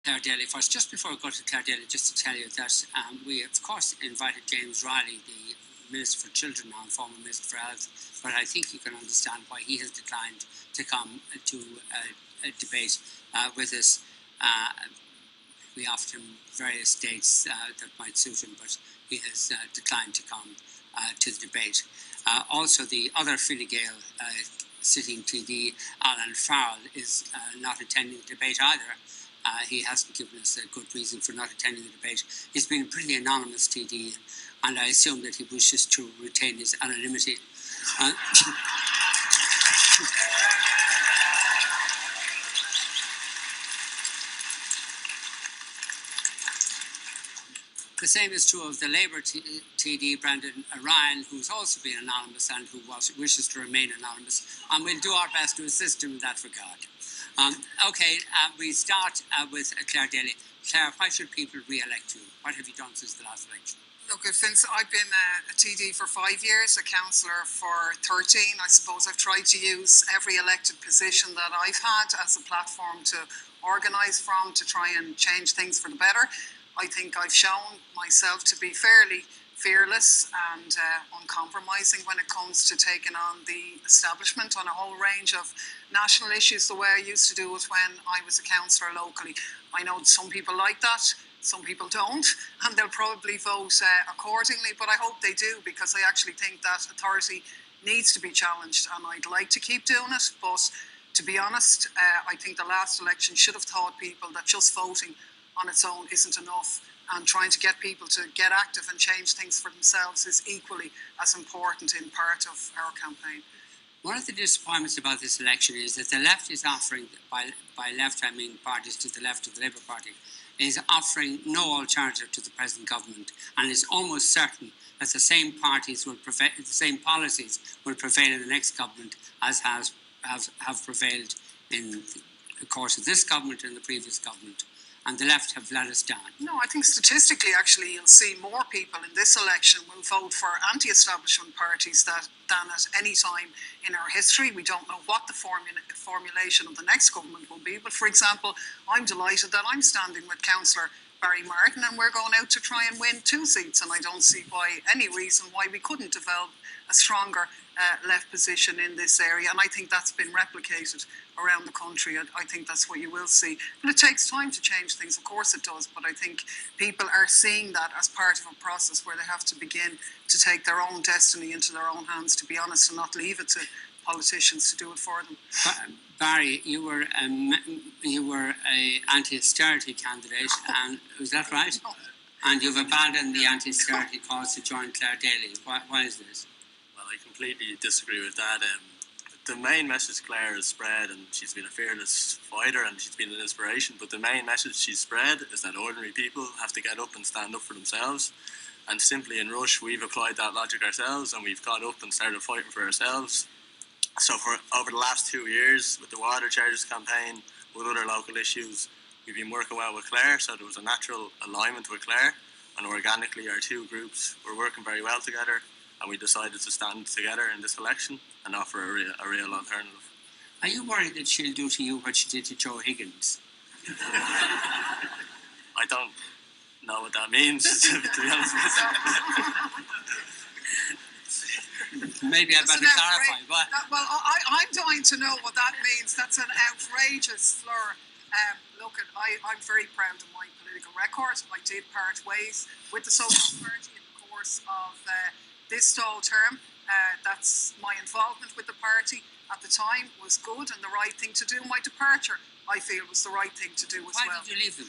Clare Daly first. Just before we go to Clare Daly, just to tell you that we, of course, invited James Riley, the Minister for Children now and former Minister for Health, but I think you can understand why he has declined to come to a debate with us. We offered him various dates that might suit him, but he has declined to come to the debate. Also, the other Fine Gael sitting TD, Alan Farrell, is not attending the debate either. He hasn't given us a good reason for not attending the debate. He's been a pretty anonymous TD, and I assume that he wishes to retain his anonymity. The same is true of the Labour TD, Brendan Ryan, who's also been anonymous and who wishes to remain anonymous, and we'll do our best to assist him in that regard. We start with Clare Daly. Clare, why should people re-elect you? What have you done since the last election? Look, Vincent, I've been a TD for 5 years, a councillor for 13. I suppose I've tried to use every elected position that I've had as a platform to organise from, to try and change things for the better. I think I've shown myself to be fairly fearless and uncompromising when it comes to taking on the establishment on a whole range of national issues the way I used to do it when I was a councillor locally. I know some people like that, some people don't, and they'll probably vote accordingly, but I hope they do, because I actually think that authority needs to be challenged, and I'd like to keep doing it. But to be honest, I think the last election should have taught people that just voting on its own isn't enough, and trying to get people to get active and change things for themselves is equally as important in part of our campaign. One of the disappointments about this election is that the left is offering, by left I mean parties to the left of the Labour Party, is offering no alternative to the present government, and is almost certain that the same parties will prevail, the same policies will prevail in the next government as have prevailed in the course of this government and the previous government. And the left have let us down. No, I think statistically, actually, you'll see more people in this election will vote for anti-establishment parties than at any time in our history. We don't know what the formulation of the next government will be. But for example, I'm delighted that I'm standing with Councillor Barry Martin, and we're going out to try and win 2 seats. And I don't see any reason why we couldn't develop a stronger left position in this area. And I think that's been replicated around the country. I think that's what you will see. But it takes time to change things, of course it does. But I think people are seeing that as part of a process where they have to begin to take their own destiny into their own hands, to be honest, and not leave it to politicians to do it for them. Barry, you were a anti-austerity candidate, and was that right? No. And you've abandoned the anti-austerity cause to join Clare Daly. Why is this? Well, I completely disagree with that. The main message Clare has spread, and she's been a fearless fighter and she's been an inspiration, but the main message she's spread is that ordinary people have to get up and stand up for themselves. And simply in Rush, we've applied that logic ourselves, and we've got up and started fighting for ourselves. So for over the last 2 years, with the water charges campaign, with other local issues, we've been working well with Clare, so there was a natural alignment with Clare, and organically our 2 groups were working very well together, and we decided to stand together in this election and offer a real alternative. Are you worried that she'll do to you what she did to Joe Higgins? I don't know what that means, to be honest with you. Maybe I better clarify. Well, I'm dying to know what that means. That's an outrageous slur. Look, I'm very proud of my political record. I did part ways with the Socialist Party in the course of this Dáil term. That's my involvement with the party at the time was good and the right thing to do. My departure, I feel, was the right thing to do as well. Why did you leave them?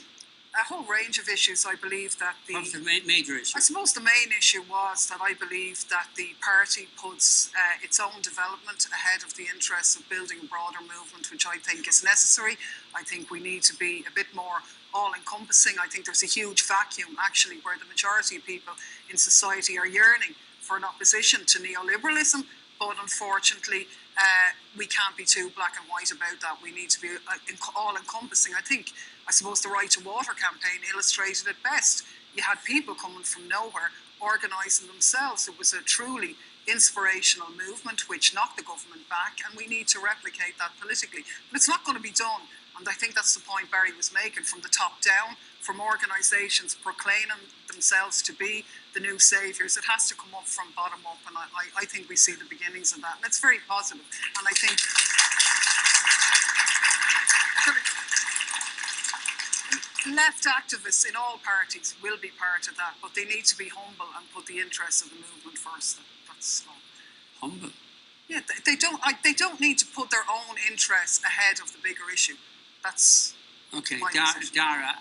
A whole range of issues. I believe that What was the major issue? I suppose the main issue was that I believe that the party puts its own development ahead of the interests of building a broader movement, which I think is necessary. I think we need to be a bit more all-encompassing. I think there's a huge vacuum, actually, where the majority of people in society are yearning for an opposition to neoliberalism, but unfortunately we can't be too black and white about that. We need to be all-encompassing. I suppose the Right to Water campaign illustrated it best. You had people coming from nowhere organising themselves. It was a truly inspirational movement which knocked the government back, and we need to replicate that politically. But it's not going to be done And I think that's the point Barry was making, from the top down, from organisations proclaiming themselves to be the new saviours. It has to come up from bottom up, and I think we see the beginnings of that. And it's very positive. And I think left activists in all parties will be part of that, but they need to be humble and put the interests of the movement first. That's all. Humble? Yeah, they don't need to put their own interests ahead of the bigger issue. That's okay. my Dara,